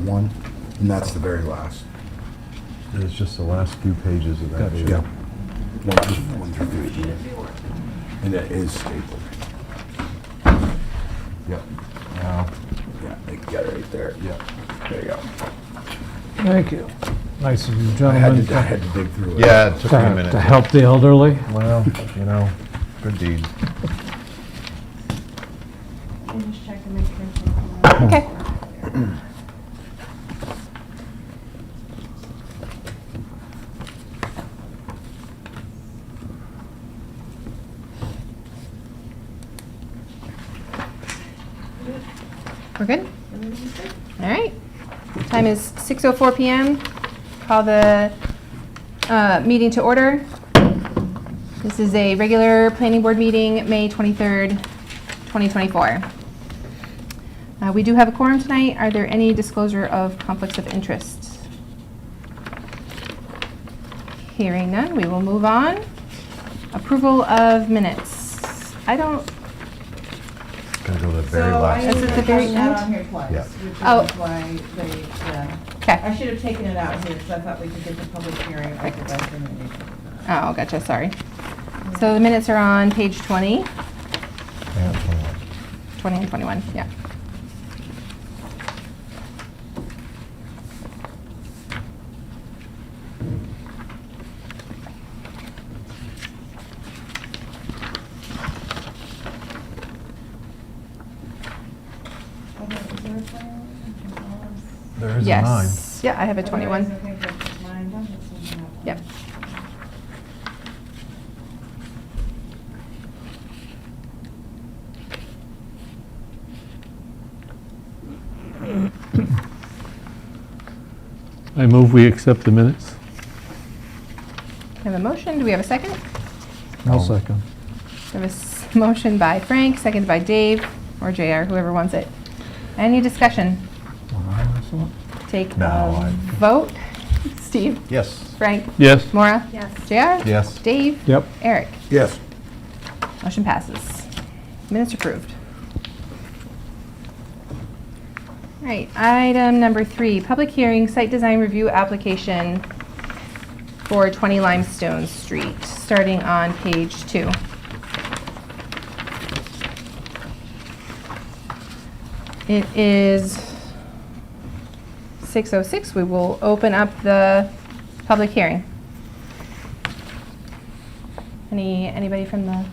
1, and that's the very last. It's just the last few pages of that. Yeah. 1 through 15. And it is stapled. Yep. Now, Yeah, they got it right there. yeah. There you go. Thank you. Nice of you I had gentlemen to dig through it. Yeah, it took me a minute. to help the elderly. Well, you know, good deed. Just check to make sure. Okay. We're good? All right. Time is 6:04 PM. Call the meeting to order. This is a regular planning board meeting, May 23rd, 2024. We do have a quorum tonight. Are there any disclosure of conflicts of interest? Hearing none, we will move on. Approval of minutes. I don't, Gonna go to the very last. Is it the very I end? had on here twice, Yeah. which Oh. is why they, I okay. should have taken it out here, because I thought we could get the public hearing over that, and then we took it out. Oh, gotcha, sorry. So the minutes are on page 20, Yeah, 21. 20 and 21, yeah. Okay, is there a plan? There is a 9. Yes, yeah, I have a Okay, 21. okay, good. Mine doesn't seem to have one. Yep. I move we accept the minutes. We have a motion, do we have a second? I'll second. We have a motion by Frank, seconded by Dave, or JR, whoever wants it. Any discussion? Take No, a vote. Steve? Yes. Frank? Yes. Maura? Yes. JR? Yes. Dave? Yep. Eric? Yes. Motion passes. Minutes approved. All right, item number 3, public hearing, site design review application for 20 Limestone Street, starting on page 2. It is 6:06. We will open up the public hearing. Anybody from the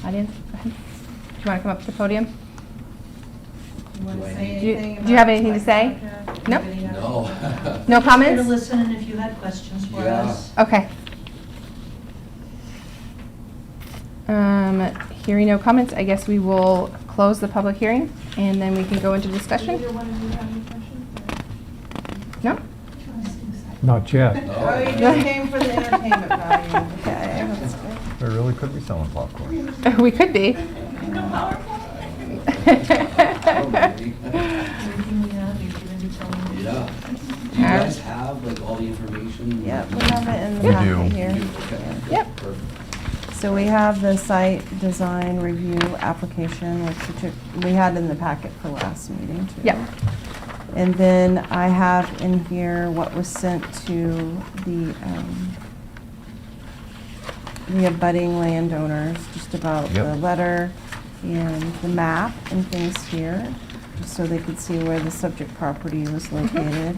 audience? Go ahead. Do you want to come up to the podium? You want to say Do you- anything do you have about anything to the say? project? Nope. Anybody have- No. No Here to comments? listen, and if you had questions for Yeah. us. Okay. Hearing no comments, I guess we will close the public hearing, and then we can go into discussion. Either one of you have any questions? No? Not yet. Oh, you just came for the entertainment value. Okay, that's good. We really could be selling popcorn. We could be. Everything we have, you're going to be telling me. Yeah. Do you guys have like all the information? Yeah, we have it in the We packet do. here. You do? Okay. Yep. Perfect. So we have the site design review application, which we had in the packet for last meeting too. Yep. And then I have in here what was sent to the abutting landowners, just about the Yep. letter and the map and things here, just so they could see where the subject property was located.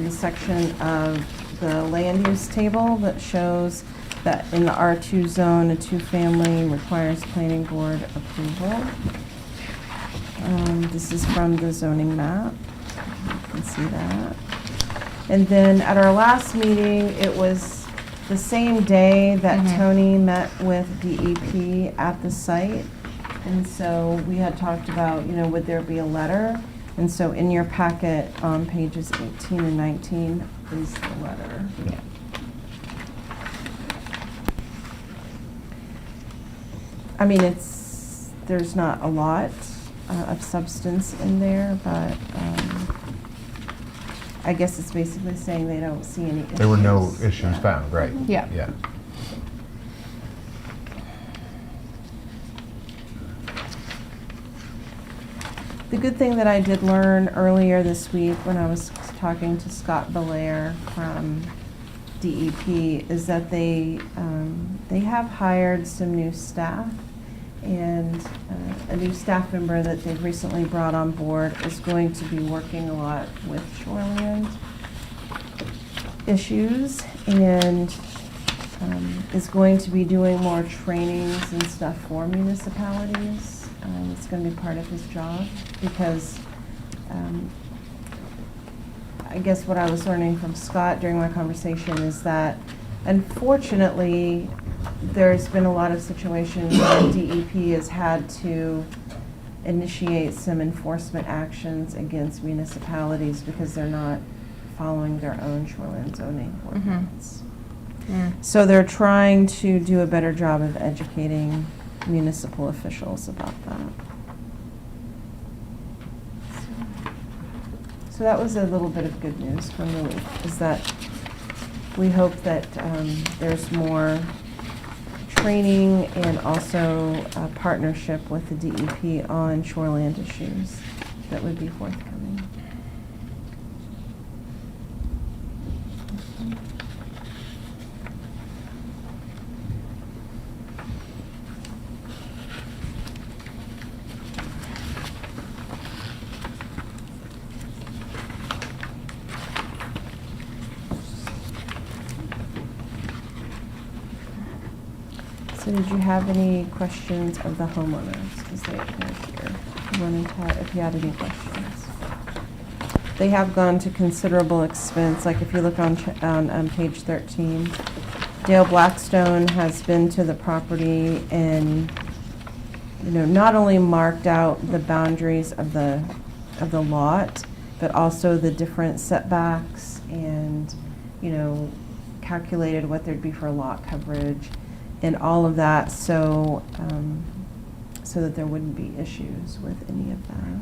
The section of the land use table that shows that in the R2 zone, a 2-family requires planning board approval. This is from the zoning map. You can see that. And then at our last meeting, it was the same day that Tony met with DEP at the site. And so we had talked about, would there be a letter? And so in your packet on pages 18 and 19 is the letter. I mean, there's not a lot of substance in there, but I guess it's basically saying they don't see any issues. There were no issues found, right? Yeah. Yeah. The good thing that I did learn earlier this week when I was talking to Scott Belair from DEP is that they have hired some new staff, and a new staff member that they've recently brought on board is going to be working a lot with shoreland issues, and is going to be doing more trainings and stuff for municipalities. It's going to be part of his job because I guess what I was learning from Scott during my conversation is that unfortunately there's been a lot of situations where DEP has had to initiate some enforcement actions against municipalities because they're not following their own shoreline zoning ordinance. Yeah. So they're trying to do a better job of educating municipal officials about that. So that was a little bit of good news from the week, is that we hope that there's more training and also a partnership with the DEP on shoreland issues that would be forthcoming. So did you have any questions of the homeowners? Because they're here. If you had any questions. They have gone to considerable expense. Like if you look on page 13, Dale Blackstone has been to the property and, not only marked out the boundaries of the lot, but also the different setbacks and, calculated what there'd be for lot coverage and all of that, so that there wouldn't be issues with any of that.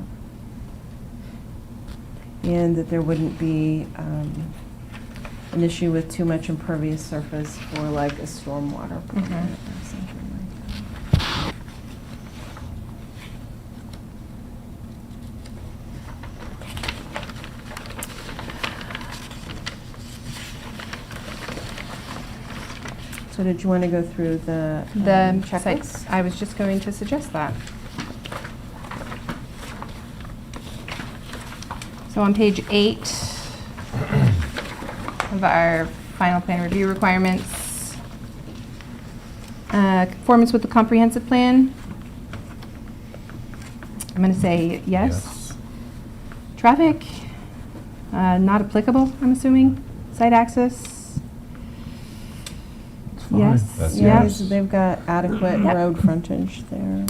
And that there wouldn't be an issue with too much impervious surface for like a stormwater permit or something like that. So did you want to go through the checklist? Sites. I was just going to suggest that. So on page 8 of our final plan review requirements, conformance with the comprehensive plan. I'm going to say yes. Traffic, not applicable, I'm assuming. Site access. Yes. That's Yes. yes. They've got adequate Yep. road frontage there.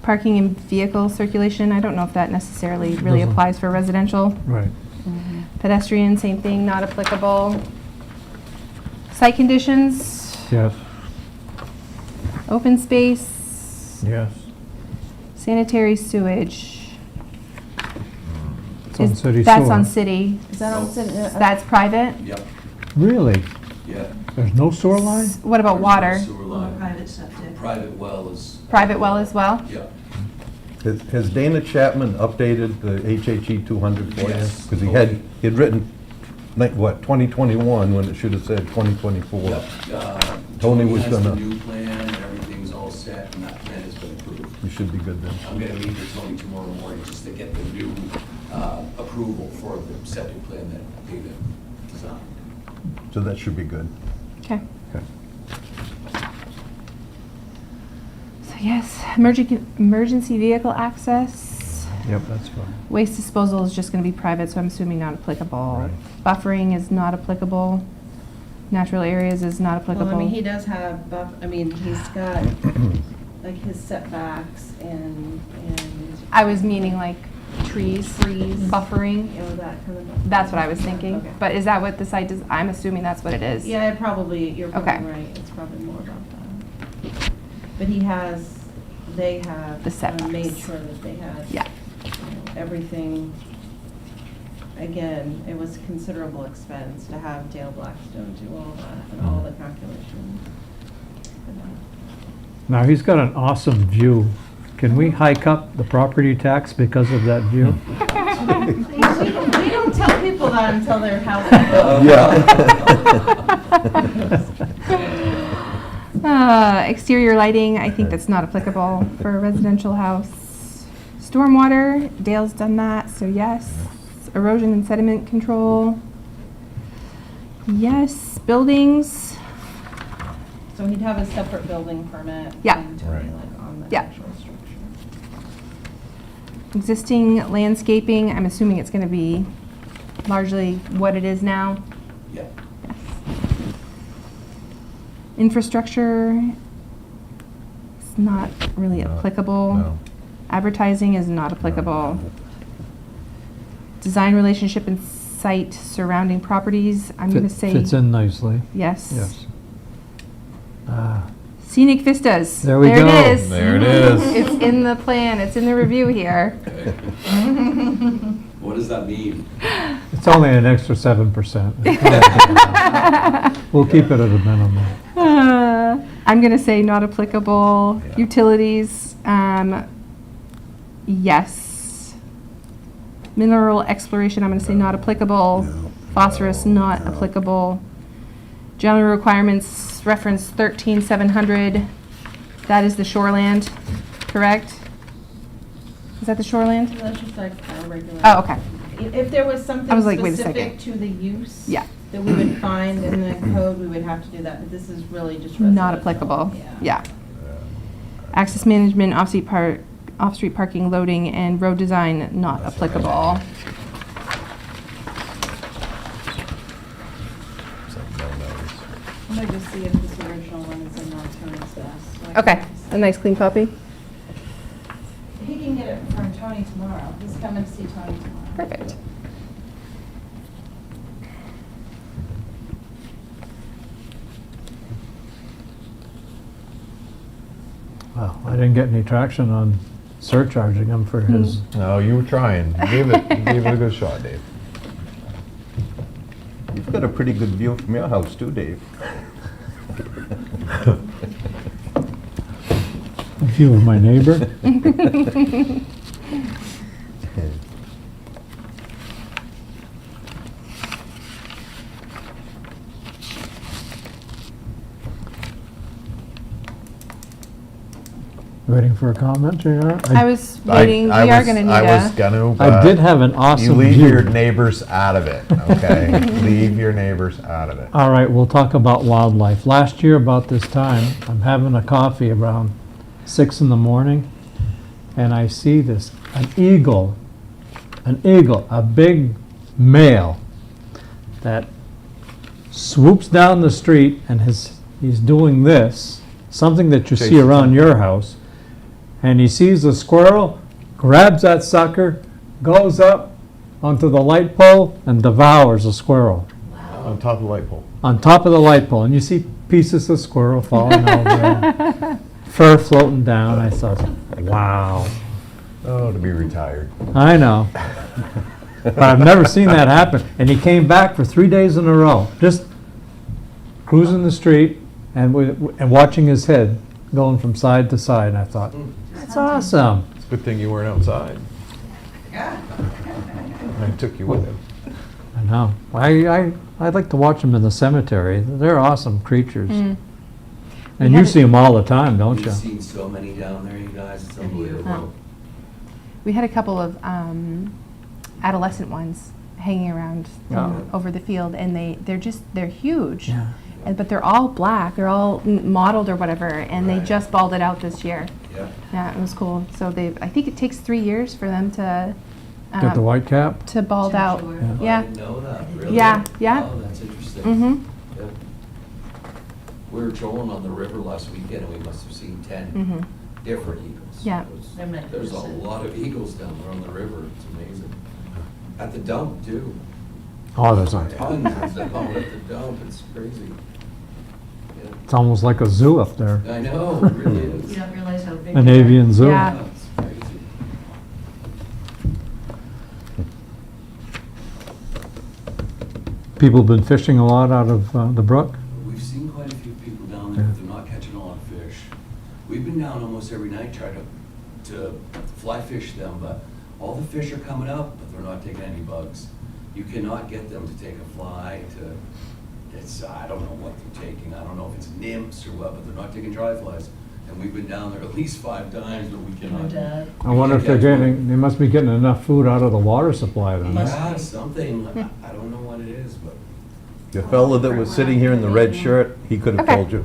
Parking and vehicle circulation, I don't know if that necessarily really Doesn't. applies for residential. Right. Pedestrian, same thing, not applicable. Site conditions, Yes. open space, Yes. sanitary sewage. It's on city That's sewer. on city. Is that on city? That's private. Yep, Really? yeah. There's no sewer line? What about water? Sewer Or line. private septic. Private well is. Private well as well? Yeah. Has Dana Chapman updated the HHE 200 for you? Yes. Because he'd written, 2021, when it should have said 2024. Yep. Tony was has the gonna- new plan, everything's all set, and that plan has been approved. You should be good then. I'm gonna meet with Tony tomorrow morning just to get the new approval for the septic plan that David designed. So that should be good. Okay. Okay. So yes, emergency vehicle access. Yep, that's fine. Waste disposal is just going to be private, so I'm assuming not applicable. Right. Buffering is not applicable. Natural areas is not applicable. Well, I mean, he does have he's got like his setbacks and. I was meaning like trees, buffering. That kind of. That's what I was thinking. Okay. But is that what the site does? I'm assuming that's what it is. Yeah, you're probably Okay. right. It's probably more about that. But they have. The setbacks. Made sure that they had. Yeah. Everything. Again, it was considerable expense to have Dale Blackstone do all that and all the calculations. Now, he's got an awesome view Can we hike up the property tax because of that view? We don't tell people that until their house. Exterior lighting, I think that's not applicable for a residential house. Stormwater, Dale's done that, so yes. Erosion and sediment control, yes. Buildings, So he'd have a separate building permit. Yeah. and to be, Right. like, on the Yeah. actual structure. existing landscaping, I'm assuming it's gonna be largely what it is now. Yeah. Infrastructure is not really No, applicable. No. Advertising is not applicable. Design relationship and site surrounding properties, I'm gonna say Fits in nicely, yes. yes. Ah, Scenic vistas. There we There go. it is. There it is. It's in the plan, it's in the review here. Okay. What does that mean? It's only an extra 7%. We'll keep it at a minimum. I'm gonna say not applicable. Yeah. Utilities, yes. Mineral exploration, I'm gonna say not applicable. No. Phosphorus, not No. applicable. General requirements, reference 13,700. That is the shoreland, correct? Is that the shoreland? So that's just like our regular. Oh, okay. If there was something I was like, wait a specific second. to the use. Yeah. That we would find in the code, we would have to do that, but this is really just Not residential. applicable, yeah. Access management, off-street parking, loading, and road design, not applicable. So, no no's. I'm gonna just see if this original one is in Tony's desk. so I Okay, can- a nice clean copy. He can get it from Tony tomorrow. He's coming to see Tony tomorrow. Perfect. Well, I didn't get any traction on surcharging him for his, No, you were trying. Give it a good shot, Dave. You've got a pretty good view from your house too, Dave. if you were my neighbor. Waiting for a comment, JR? I was waiting, we are gonna need I was a, gonna, I did but have an you awesome leave view. your neighbors out of it, okay? Leave your neighbors out of it. All right, we'll talk about wildlife. Last year about this time, I'm having a coffee around 6 in the morning, and I see an eagle, a big male that swoops down the street and he's doing this, something that you see Chasing around something. your house, and he sees a squirrel, grabs that sucker, goes up onto the light pole and devours a squirrel On top of the light pole. on top of the light pole, and you see pieces of squirrel falling over, fur floating down. I thought, wow, Oh, to be retired. I know. But I've never seen that happen. And he came back for 3 days in a row, just cruising the street and watching his head going from side to side. And I thought, that's awesome. It's a good thing you weren't outside. I took you with him. I know. I'd like to watch them in the cemetery. They're awesome creatures. Mm. And you see them all the time, don't you? We've seen so many down there, you guys, it's unbelievable. we had a couple of adolescent ones hanging around Yeah. over the field, and they're huge. Yeah. But they're all black, they're all mottled or whatever, and they Right. just balled it out this year. Yeah. Yeah, it was cool. So I think it takes 3 years for them to Get the white cap? to bald out. Sure. Oh, Yeah. I didn't know that, really? Yeah, yeah. Oh, that's interesting. Mm-hmm. Yep. We were trolling on the river last weekend, and we must have seen 10 Mm-hmm. different eagles. Yeah. It was- They're There's a magnificent. lot of eagles down there on the river, it's amazing. At the dump, too. Oh, there's a, Tons of them out at the dump, it's crazy. Yeah. it's almost like a zoo up there. I know, it really is. You don't realize how big. An they are. avian zoo. Yeah. It's crazy. People been fishing a lot out of the brook? We've seen quite a few people down there, but they're not catching a lot of fish. We've been down almost every night trying to fly fish them, but all the fish are coming up, but they're not taking any bugs. You cannot get them to take a fly to, it's, I don't know what they're taking, I don't know if it's nymphs or what, but they're not taking dry flies. And we've been down there at least 5 times, but we cannot. And, I wonder if they're getting, they must be getting enough food out of the water supply then. Yeah, something, I don't know what it is, but. The fella that was sitting here in the red shirt, he could have Okay. told you.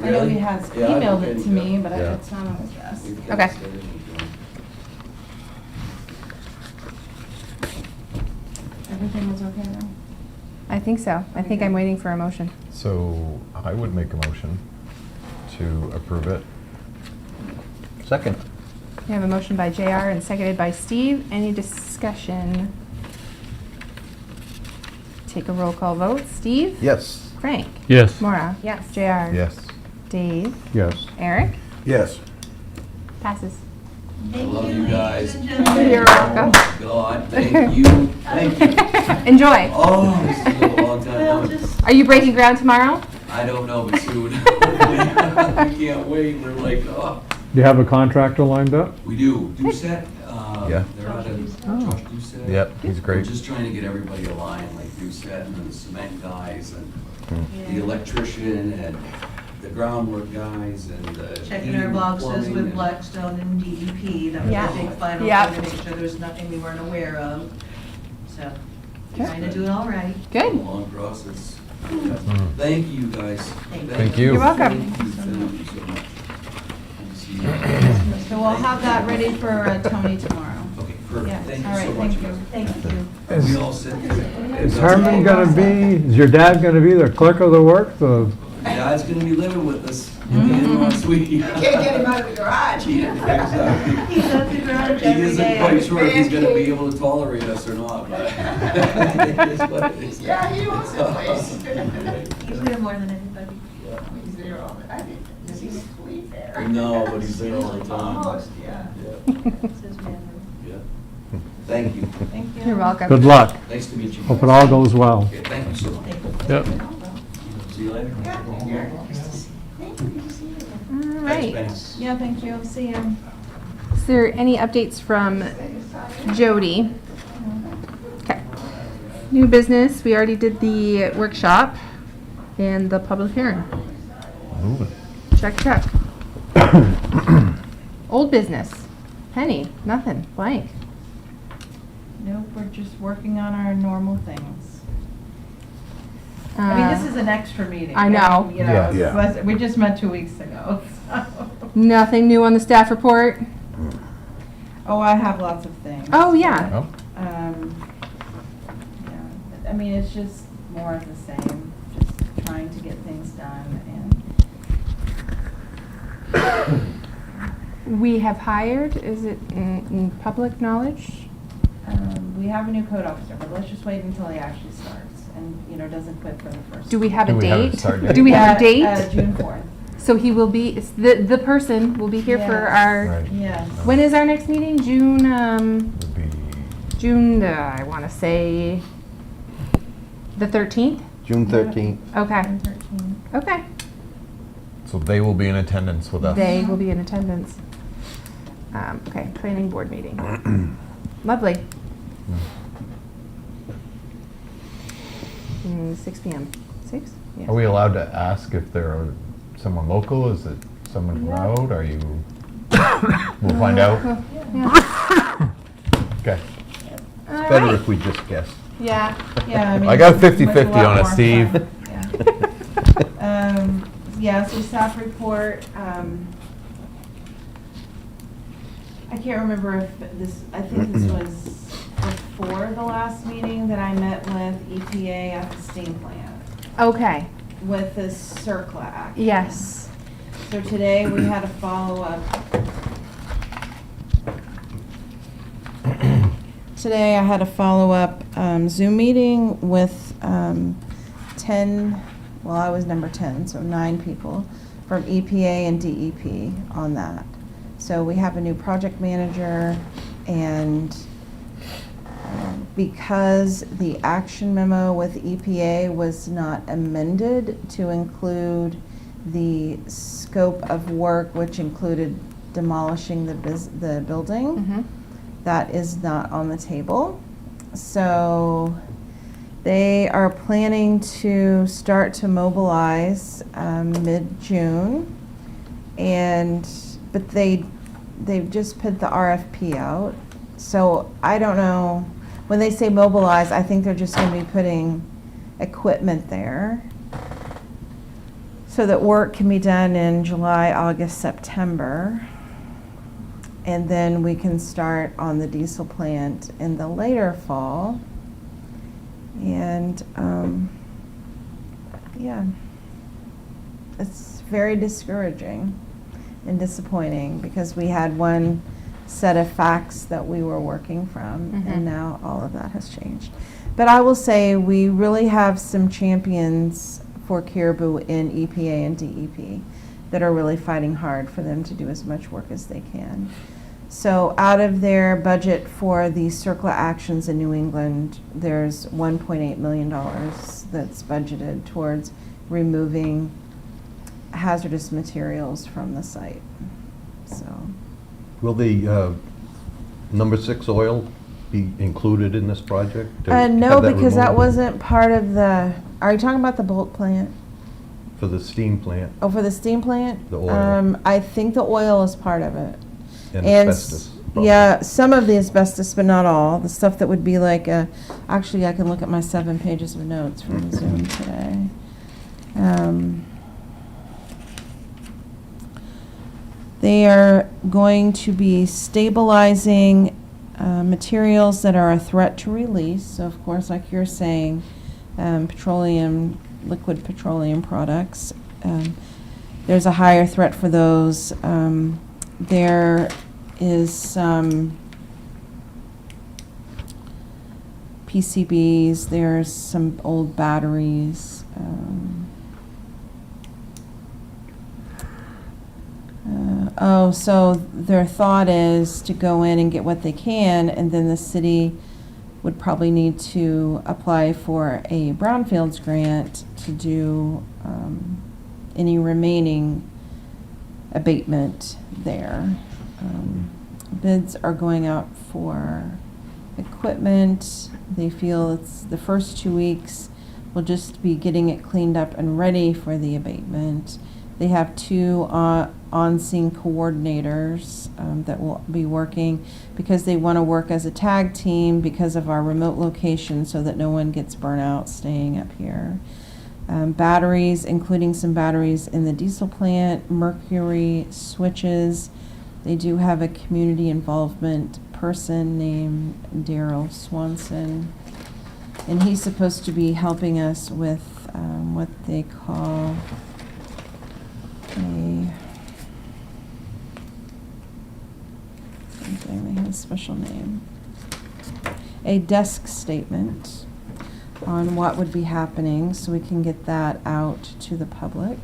I know he Really? has Yeah, I've emailed been- it to me, but Yeah. it's not on his desk. we've Okay. got everything. Everything was okay now? I think so. I think I'm waiting for a motion. So I would make a motion to approve it. Second. We have a motion by JR and seconded by Steve. Any discussion? Take a roll call vote. Steve? Yes. Frank? Yes. Maura? Yes. JR? Yes. Dave? Yes. Eric? Yes. Passes. I love you guys. You're welcome. God, thank you, thank you. Enjoy. Oh, this has been a long time Well, coming. just, Are you breaking ground tomorrow? I don't know, but soon. We can't wait, we're like, oh. Do you have a contractor lined up? We do, Doucet, Yeah. they're out of, Oh. Josh Doucet. Yep, he's We're great. just trying to get everybody aligned, like Doucet and then the cement guys and the yeah. electrician and the groundwork guys and the. Checking our heating, boxes plumbing, with and- Blackstone and DEP, that was Yeah. a big final Yeah. thing to make sure there was nothing we weren't aware of. So, Okay. trying to do it all right. Good. Long process. Yeah. Mm. Thank you, guys. Thank you. You're welcome. Thank you so much. Good to see you. So we'll have that ready for Tony tomorrow. Okay, Yeah, perfect. Thank all you right, so much. thank you. Thank you. Are we all set? Is Herman gonna be, is your dad gonna be the clerk of the work, the? Dad's gonna be living with us in the in-law suite. Can't get him out of the garage. Exactly. He's at the garage He every isn't day. quite sure if he's gonna be able to tolerate us or not, but it is what it is. Yeah, he owns the place. He's there more than anybody. He's there all the, I think, does he sleep there? No, but he's there all the time. Almost, yeah. Yeah, It's his manhood. yeah. Thank you. Thank you. You're welcome. Good luck. Nice to meet you. Hope it guys. all goes well. Okay, thank you so much. Yep. See you later. Yeah, thank you. Good to see you. All Thanks, right. Benny. Yeah, thank you. See you. Is there any updates from Jody? Okay. New business, we already did the workshop and the public hearing. Moving. Check, check. Old business, Penny, nothing, blank. Nope, we're just working on our normal things. I mean, this is an extra meeting. I know. You know, Yeah. it Yeah. was- we just met 2 weeks ago. so. Nothing new on the staff report? Oh, I have lots of things. Oh, yeah. Oh, Yeah, I mean, it's just more of the same, just trying to get things done and, We have hired, is it in public knowledge? we have a new code officer, but let's just wait until he actually starts and, you know, doesn't quit for the first. Do we have a Do we have a date? start date? Do we have a date? June 4th, So he will be, the person will be here for Yes. our, right. yes. when is our next meeting? June, Would be June, I want to say the 13th? June 13th. Okay, June 13th. okay. So they will be in attendance with us. They will be in attendance. Okay, planning board meeting. Lovely. 6 PM. 6? Yeah. Are we allowed to ask if they're someone local? Is it someone from out? Are you? We'll find out. Yeah. Okay. All Better right. if we just guess. Yeah. Yeah, I mean. I got it's much- 50-50 a lot on it, more Steve. fun, yeah. Yeah, so staff report, I can't remember if this, I think this was before the last meeting that I met with EPA at the steam plant Okay, with the CERCLA act. yes. So today we had a follow-up. Today I had a follow-up Zoom meeting with 10, well, I was number 10, so 9 people from EPA and DEP on that. So we have a new project manager, and because the action memo with EPA was not amended to include the scope of work, which included demolishing the building. Mhm. That is not on the table. So they are planning to start to mobilize mid-June, but they've just put the RFP out. So I don't know, when they say mobilize, I think they're just going to be putting equipment there so that work can be done in July, August, September. And then we can start on the diesel plant in the later fall. And, yeah, it's very discouraging and disappointing because we had one set of facts that we were working from, Mhm. and now all of that has changed. But I will say we really have some champions for Caribou in EPA and DEP that are really fighting hard for them to do as much work as they can. So out of their budget for the CERCLA actions in New England, there's $1.8 million that's budgeted towards removing hazardous materials from the site. So, Will the number 6 oil be included in this project? to no, have that because that removed? wasn't part of the, are you talking about the bulk plant? For the steam plant Oh, for the steam plant? The oil. I think the oil is part of it. and And asbestos? probably. yeah, some of the asbestos, but not all. The stuff that would be like actually, I can look at my 7 pages of notes from Zoom today. They are going to be stabilizing materials that are a threat to release. So of course, like you're saying, liquid petroleum products. There's a higher threat for those. There is some PCBs, there's some old batteries. So their thought is to go in and get what they can, and then the city would probably need to apply for a brownfields grant to do any remaining abatement there. Bids are going out for equipment. They feel it's the first 2 weeks will just be getting it cleaned up and ready for the abatement. They have 2 on-scene coordinators that will be working because they want to work as a tag team because of our remote location so that no one gets burnt out staying up here. Batteries, including some batteries in the diesel plant, mercury switches. They do have a community involvement person named Daryl Swanson, and he's supposed to be helping us with what they call they have a special name, a desk statement on what would be happening so we can get that out to the public.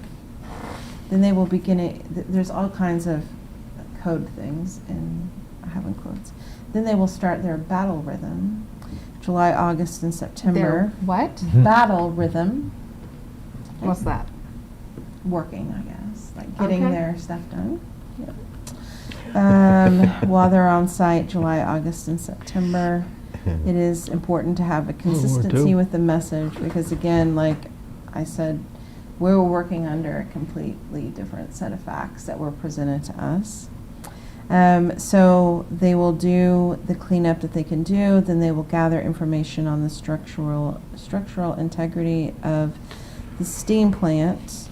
Then they will begin there's all kinds of code things, and I have in quotes. Then they will start their battle rhythm, July, August, and September. Their what? Battle rhythm. What's that? Working, I guess, like getting Okay. their stuff done. While they're on site, July, August, and September. It is important to have a consistency with the message because, again, like I said, we were working under a completely different set of facts that were presented to us. So they will do the cleanup that they can do, then they will gather information on the structural integrity of the steam plant.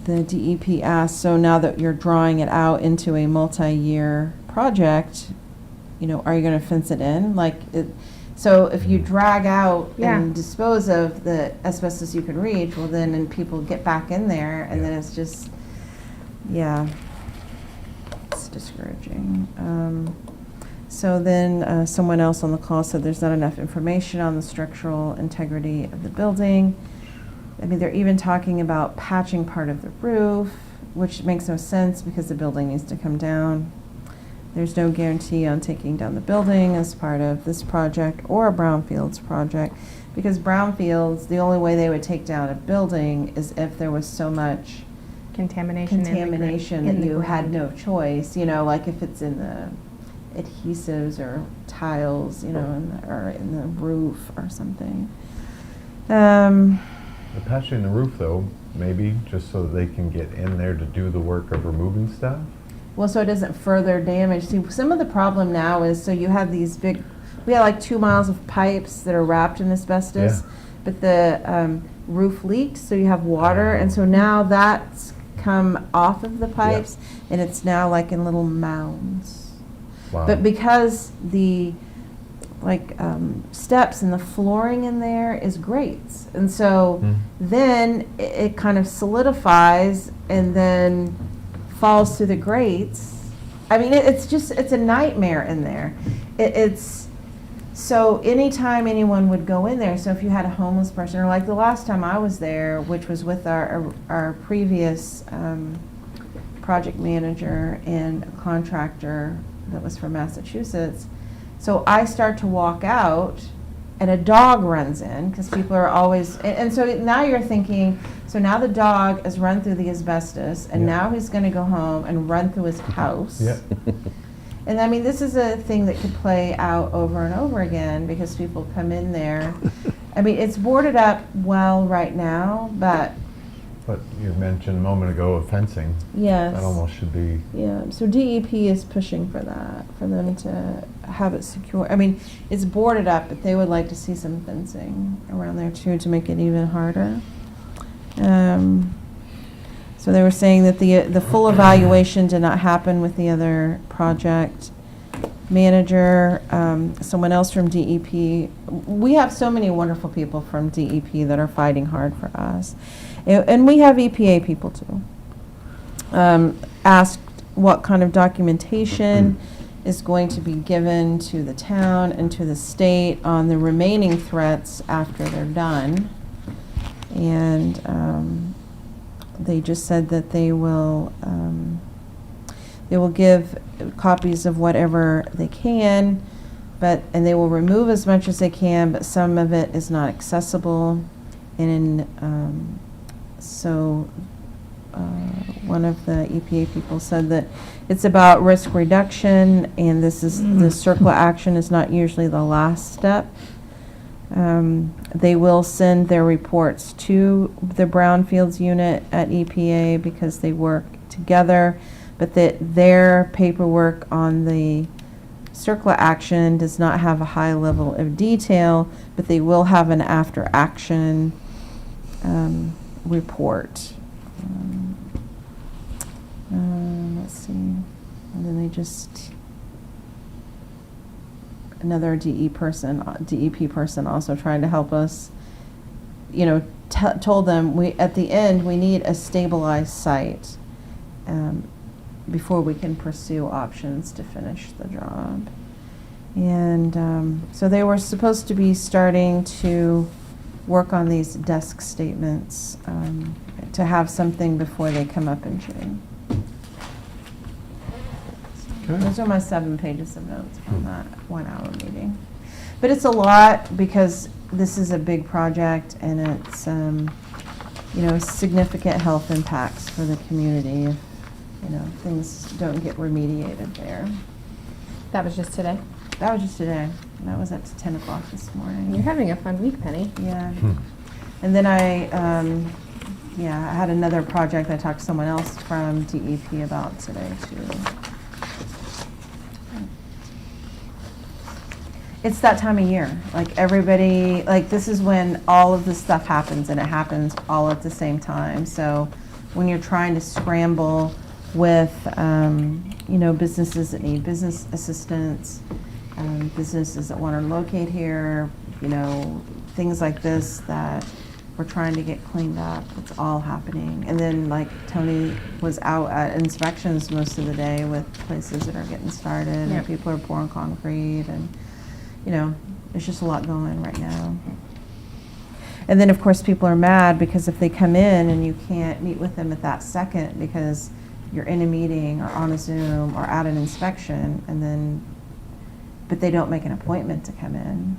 The DEP asked, so now that you're drawing it out into a multi-year project, are you going to fence it in? So if you drag out Yeah. and dispose of the asbestos you can reach, well then people get back in there, and then it's just, yeah, it's discouraging. So then someone else on the call said there's not enough information on the structural integrity of the building. I mean, they're even talking about patching part of the roof, which makes no sense because the building needs to come down. There's no guarantee on taking down the building as part of this project or a brownfields project, because brownfields, the only way they would take down a building is if there was so much Contamination. in the ground- contamination in that the you had ground. no choice, like if it's in the adhesives or tiles, or in the roof or something. The patching the roof though, maybe just so that they can get in there to do the work of removing stuff? Well, so it doesn't further damage. See, some of the problem now is, so you have these we have like 2 miles of pipes that are wrapped in asbestos, Yeah. but the roof leaks, so you have water, and so now that's come off of the pipes, and it's now like in little mounds. Wow. But because the steps and the flooring in there is grates, and so Hmm. then it kind of solidifies and then falls through the grates. I mean, it's a nightmare in there. So anytime anyone would go in there, so if you had a homeless person, or like the last time I was there, which was with our previous project manager and a contractor that was from Massachusetts, so I start to walk out and a dog runs in, because people are always, and so now you're thinking, so now the dog has run through the asbestos, and Yeah. now he's gonna go home and run through his house. Yeah. And I mean, this is a thing that could play out over and over again, because people come in there. I mean, it's boarded up well right now, but But you mentioned a moment ago of fencing. yes. That almost should be, Yeah, so DEP is pushing for that, for them to have it secure. I mean, it's boarded up, but they would like to see some fencing around there too, to make it even harder. So they were saying that the full evaluation did not happen with the other project manager, someone else from DEP. We have so many wonderful people from DEP that are fighting hard for us. And we have EPA people too. Asked what kind of documentation is going to be given to the town and to the state on the remaining threats after they're done. And they just said that they will give copies of whatever they can, and they will remove as much as they can, but some of it is not accessible. And so one of the EPA people said that it's about risk reduction, and this is the CERCLA action is not usually the last step. They will send their reports to the Brownfields unit at EPA because they work together, but that their paperwork on the CERCLA action does not have a high level of detail, but they will have an after action report. Let's see, and then they just, another DEP person also trying to help us, told them at the end we need a stabilized site before we can pursue options to finish the job. And so they were supposed to be starting to work on these desk statements to have something before they come up in June. Those are my 7 pages of notes from that 1 hour meeting. But it's a lot because this is a big project, and it's, significant health impacts for the community if, things don't get remediated there. That was just today. That was just today. That was at 10 o'clock this morning. You're having a fun week, Penny. Yeah. And then I had another project I talked to someone else from DEP about today too. It's that time of year. Like everybody, this is when all of this stuff happens, and it happens all at the same time. So when you're trying to scramble with, businesses that need business assistance, businesses that want to locate here, things like this that we're trying to get cleaned up. It's all happening. And then Tony was out at inspections most of the day with places that are getting started, Yep. and people are pouring concrete, and there's just a lot going right now. And then of course people are mad because if they come in and you can't meet with them at that second because you're in a meeting or on a Zoom or at an inspection, but they don't make an appointment to come in.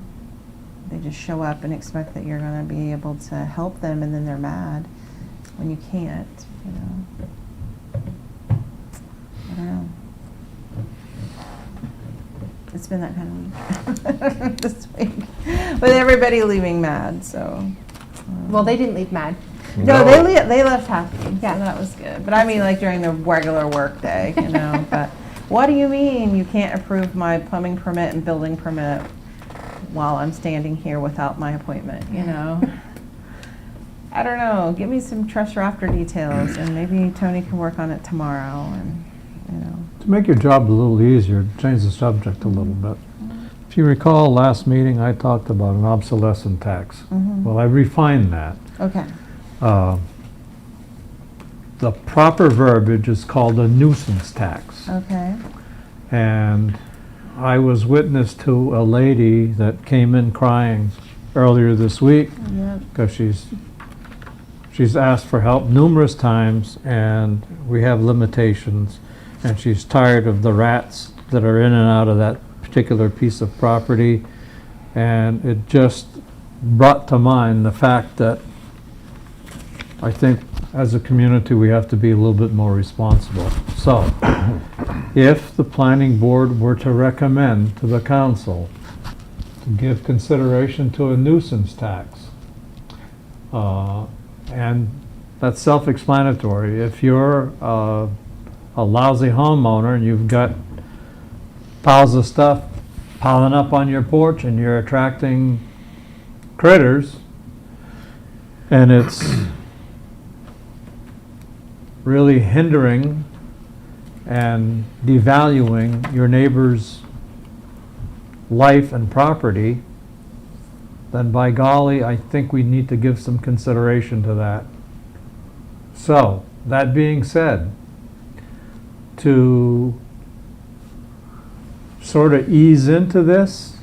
They just show up and expect that you're going to be able to help them, and then they're mad. when you can't, you know. I don't know. It's been that kind of week this week, with everybody leaving mad, so. Well, they didn't leave mad. No, they left happy, Yeah. so that was good. But I mean, like during the regular work day, you know, but what do you mean you can't approve my plumbing permit and building permit while I'm standing here without my appointment, you know? I don't know, give me some truss rafter details and maybe Tony can work on it tomorrow and, you know. To make your job a little easier, change the subject a little bit. If you recall, last meeting, I talked about an obsolescence tax. Mhm. Well, I refined that. Okay, The proper verbiage is called a nuisance tax. okay, And I was witness to a lady that came in crying earlier this week yep, because she's asked for help numerous times and we have limitations. And she's tired of the rats that are in and out of that particular piece of property. And it just brought to mind the fact that I think as a community, we have to be a little bit more responsible. So, if the planning board were to recommend to the council to give consideration to a nuisance tax, and that's self-explanatory. If you're a lousy homeowner and you've got piles of stuff piling up on your porch and you're attracting critters, and it's really hindering and devaluing your neighbor's life and property, then by golly, I think we need to give some consideration to that. So, that being said, to sort of ease into this,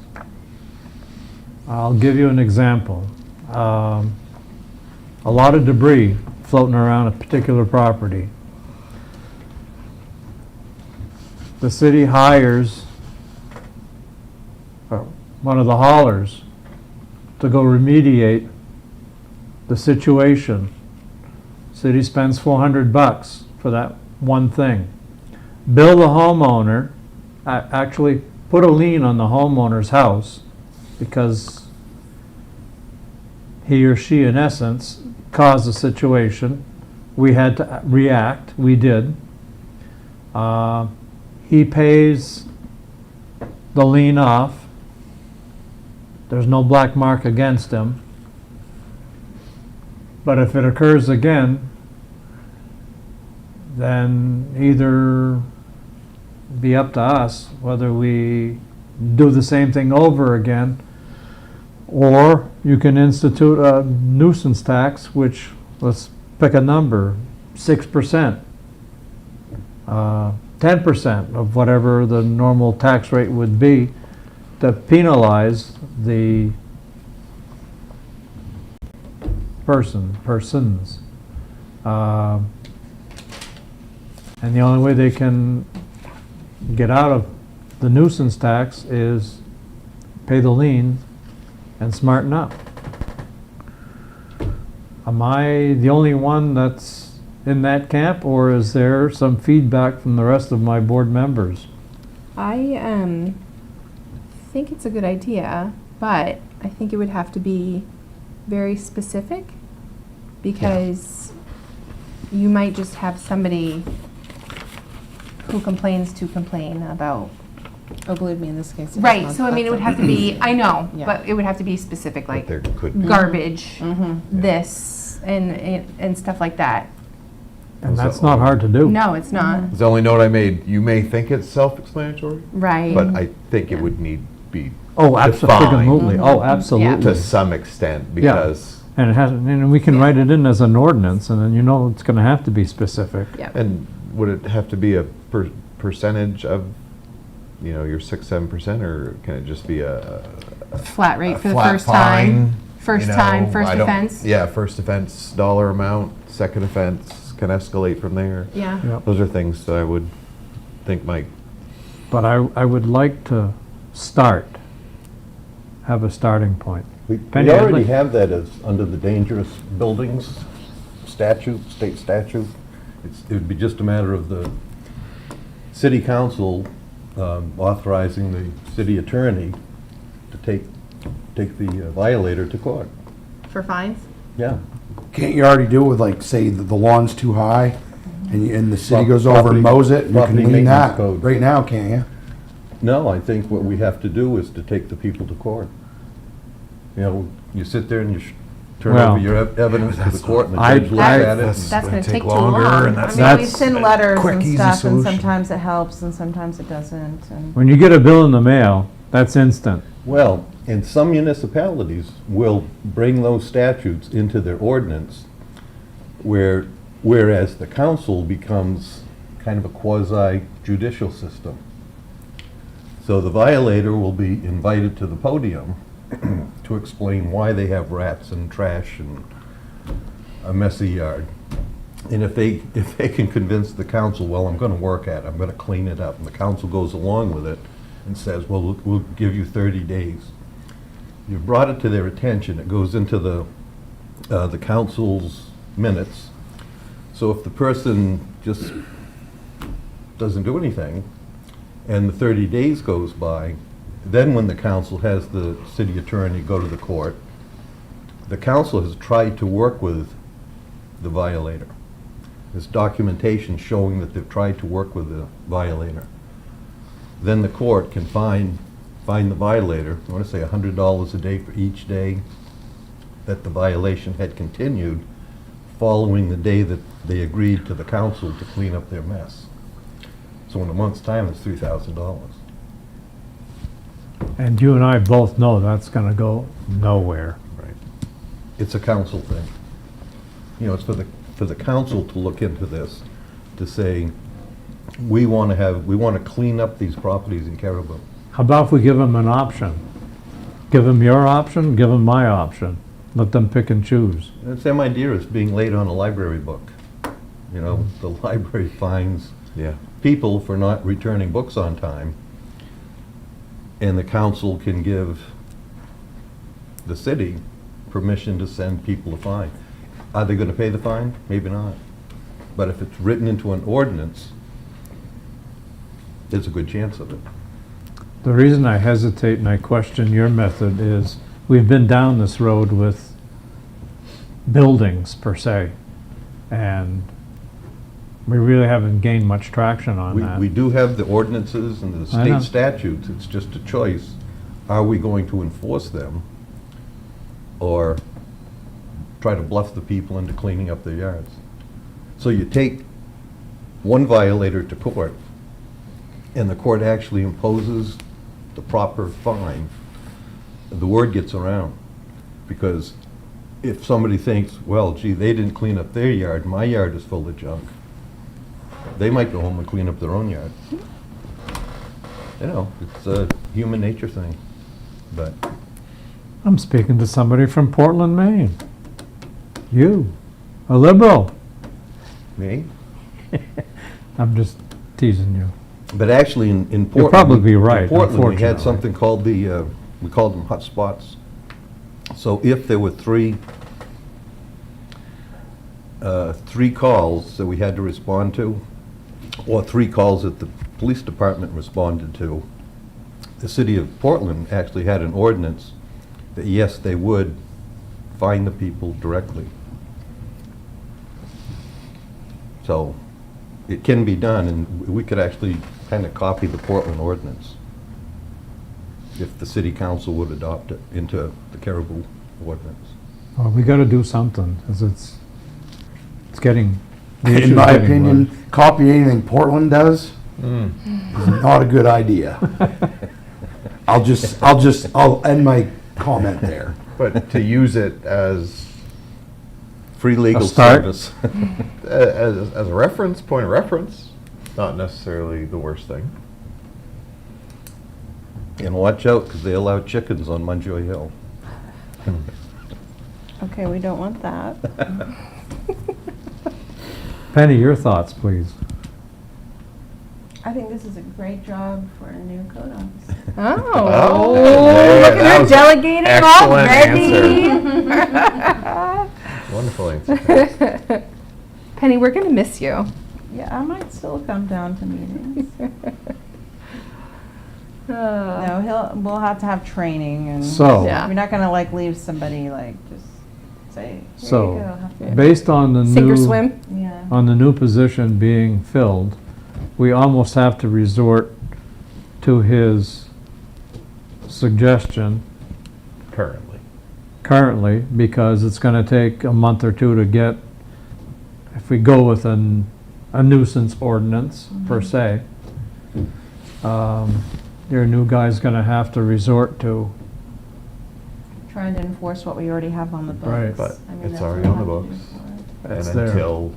I'll give you an example. A lot of debris floating around a particular property. The city hires one of the haulers to go remediate the situation. City spends $400 for that one thing. Bill the homeowner, actually put a lien on the homeowner's house because he or she, in essence, caused the situation. We had to react. We did. He pays the lien off. There's no black mark against him. But if it occurs again, then either be up to us whether we do the same thing over again, or you can institute a nuisance tax, which, let's pick a number, 6%, 10% of whatever the normal tax rate would be, to penalize the persons. And the only way they can get out of the nuisance tax is pay the lien and smarten up. Am I the only one that's in that camp, or is there some feedback from the rest of my board members? I think it's a good idea, but I think it would have to be very specific because you might just have somebody who complains to complain about. oh, believe me, in this case. Right, so I mean, it would have to be, I know, Yeah. but it would have to be specific, like There could be. garbage, Mhm. this, and stuff like that. And that's not hard to do. No, it's not. It's the only note I made. You may think it's self-explanatory, Right. but I think it would need be Oh, absolutely. defined Oh, absolutely. to some extent because, And it hasn't, and we can write it in as an ordinance, and then you know it's gonna have to be specific. Yeah. and would it have to be a percentage of, your 6-7%, or can it just be a Flat rate for the flat first time. fine, First you time, know, first I don't- offense. Yeah, first offense dollar amount, second offense can escalate from there. Yeah. Yep. Those are things that I would think might, But I would like to have a starting point. we Penny, I'd already like- have that as under the dangerous buildings statute, state statute. It would be just a matter of the city council authorizing the city attorney to take the violator to court. For fines? Yeah. Can't you already do it with, like, say, the lawn's too high, and the city goes over Property- and mows it, and you property can lean maintenance that code. right now, can't you? No, I think what we have to do is to take the people to court. You know, you sit there and you turn Well, over your evidence to the court, and the I- judge looks at it. That's gonna gonna take take too longer, long. and I that's- mean, we That's send letters quick, and easy stuff, and solution. sometimes it helps, and sometimes it doesn't, and. When you get a bill in the mail, that's instant. Well, and some municipalities will bring those statutes into their ordinance, whereas the council becomes kind of a quasi-judicial system. So the violator will be invited to the podium to explain why they have rats and trash and a messy yard. And if they can convince the council, well, I'm gonna work at it, I'm gonna clean it up, and the council goes along with it and says, well, we'll give you 30 days. You've brought it to their attention, it goes into the council's minutes. So if the person just doesn't do anything, and the 30 days goes by, then when the council has the city attorney go to the court, the council has tried to work with the violator. There's documentation showing that they've tried to work with the violator. Then the court can fine the violator, I want to say $100 a day for each day that the violation had continued following the day that they agreed to the council to clean up their mess. So in a month's time, it's $3,000. And you and I both know that's gonna go nowhere. Right. It's a council thing. You know, it's for the council to look into this, to say, we want to clean up these properties in Caribou. How about if we give them an option? Give them your option, give them my option. Let them pick and choose. The same idea as being late on a library book. You know, the library fines Yeah. people for not returning books on time, and the council can give the city permission to send people a fine. Are they going to pay the fine? Maybe not. But if it's written into an ordinance, there's a good chance of it. The reason I hesitate and I question your method is we've been down this road with buildings per se, and we really haven't gained much traction on that. We do have the ordinances and the I know. state statutes, it's just a choice. Are we going to enforce them, or try to bluff the people into cleaning up their yards? So you take one violator to court, and the court actually imposes the proper fine, the word gets around. Because if somebody thinks, well, gee, they didn't clean up their yard, my yard is full of junk, they might go home and clean up their own yard. You know, it's a human nature thing, but I'm speaking to somebody from Portland, Maine. You, a liberal. me. I'm just teasing you. But actually, in Portland... You'll probably be right, In Portland, we had unfortunately. something called we called them hot spots. So if there were three calls that we had to respond to, or 3 calls that the police department responded to, the city of Portland actually had an ordinance that, yes, they would fine the people directly. So it can be done, and we could actually kind of copy the Portland ordinance if the city council would adopt it into the Caribou ordinance. Well, we gotta do something, 'cause it's getting, the In issue's my getting opinion, worse. copy anything Portland does is not a good idea. I'll end my comment there. But to use it as Free legal A start. service. as a reference, point of reference, not necessarily the worst thing. And watch out, because they allow chickens on Munjoy Hill. Okay, we don't want that. Penny, your thoughts, please. I think this is a great job for a new code officer. Oh, yeah, look that at her was an delegating excellent already. Wonderful answer. Penny, we're gonna miss you. Yeah, I might still come down to meetings. Uh, No, we'll have to have training and. So- Yeah. We're not gonna like leave somebody like, just say, here you So, go. have to-" based on the Sink or new, swim. Yeah. on the new position being filled, we almost have to resort to his suggestion Currently. currently, because it's gonna take a month or two to get, if we go with a nuisance ordinance per se, your new guy's gonna have to resort to, Trying to enforce what we already have on the books. Right. But I mean, it's that's already what on the we'll have to books. do for it. that's And there. until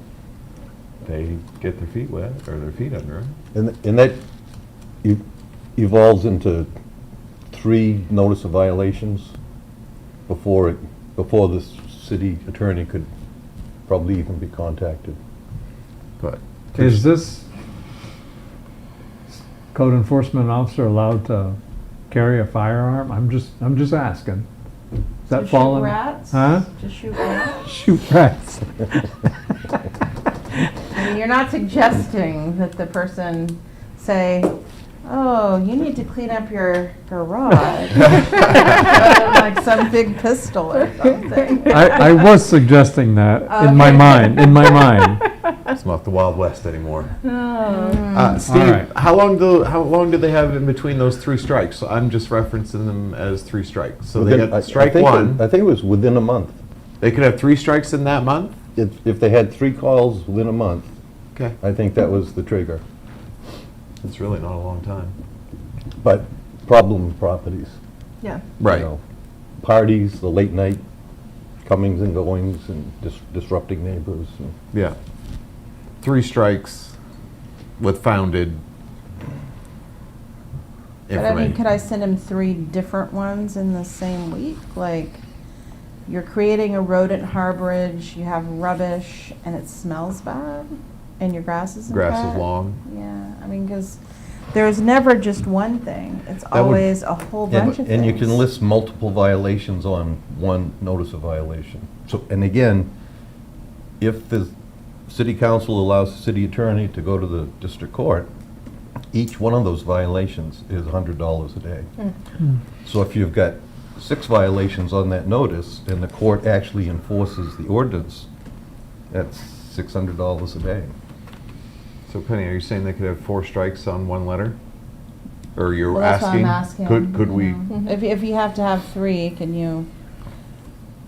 they get their feet wet or their feet under them. And that evolves into 3 notice of violations before the city attorney could probably even be contacted. But Is this code enforcement officer allowed to carry a firearm? I'm just asking. Is that To falling? shoot rats? Huh? To shoot rats? Shoot rats. I mean, you're not suggesting that the person say, oh, you need to clean up your garage. Like some big pistol or something. I was suggesting that in my Okay. mind, it's not the Wild West anymore. Oh. Steve, All right. how long do they have in between those 3 strikes? So I'm just referencing them as 3 strikes. So they I got strike think 1. I think it was within a month. They could have 3 strikes in that month? If they had 3 calls within a month, Okay. I think that was the trigger. It's really not a long time. But problem properties. Yeah. you know, parties, the late night comings and goings and disrupting neighbors. and- Yeah. 3 strikes with founded But I mean, information. could I send him 3 different ones in the same week? Like, you're creating a rodent harborage, you have rubbish, and it smells bad, and your grass isn't Grass cut? is long. Yeah, I mean, because there's never just one thing. It's would- always a whole bunch of things. And you can list multiple violations on one notice of violation. So, and again, if the city council allows the city attorney to go to the district court, each one of those violations is $100 a day. So if you've got 6 violations on that notice, and the court actually enforces the ordinance, that's $600 a day. So Penny, are you saying they could have 4 strikes on 1 letter? Or you're Well, that's what asking? I'm asking. Could we? If you have to have 3, can you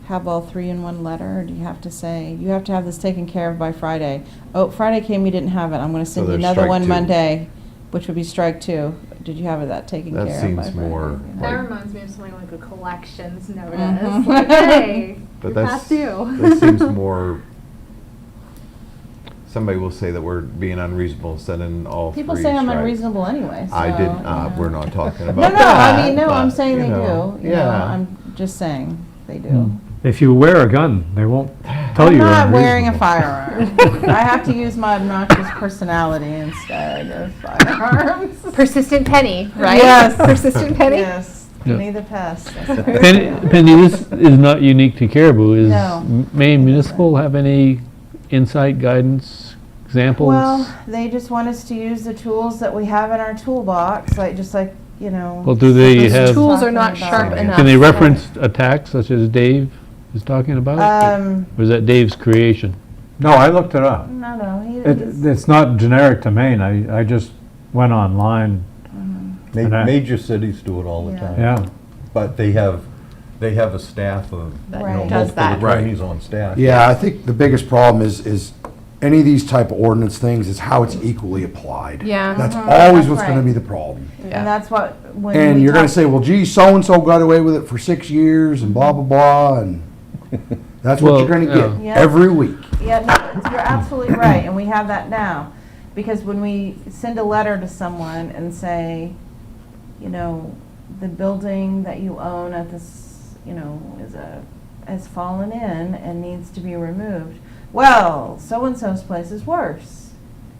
have all 3 in one letter? Or do you have to say, you have to have this taken care of by Friday? Oh, Friday came, you didn't have it. I'm going to send you there's another strike one 2. Monday, which would be strike 2. Did you have that taken That care of by seems Friday? more Yeah. That like- reminds me of something like a collections notice. Mhm. Like, hey, But you're past due. that seems more, somebody will say that we're being unreasonable, sending all 3 People strikes. say I'm unreasonable anyway, so. I did, you know. we're not talking No, about no, that. I mean, no, I'm but, saying you they know, do. You know, Yeah. I'm just saying, they do. Hmm. If you wear a gun, they won't tell I'm you you're not wearing a unreasonable. firearm. I have to use my obnoxious personality instead of firearms. Persistent Penny, right? Yes. Persistent Penny? Yes, Yeah. Penny the pest. That's what I Penny, do. Penny, this is not unique to Caribou. Is No. Maine Municipal have any insight, guidance, examples? Well, they just want us to use the tools that we have in our toolbox, like, just like, you know. Well, do they Those have- tools are not talking sharp about. enough. Can they so- reference attacks such as Dave is talking about? Or is that Dave's creation? No, I looked it up. No, It's not generic to Maine. I just went online. And I- Major cities do it all the Yeah. time. Yeah. But they have a staff of, That you know, does multiple that. attorneys on staff. Yeah, I think the biggest problem is any of these type of ordinance things is how it's equally applied. Yeah. That's Mhm. always That's what's gonna right. be the problem. And that's what, when And we you're gonna talk- say, well, gee, so-and-so got away with it for 6 years and blah, blah, blah, and that's what Well, you're gonna yeah. get Yeah. every week. Yeah, no, you're absolutely right, and we have that now. Because when we send a letter to someone and say, you know, the building that you own at this, you know, has fallen in and needs to be removed. Well, so-and-so's place is worse.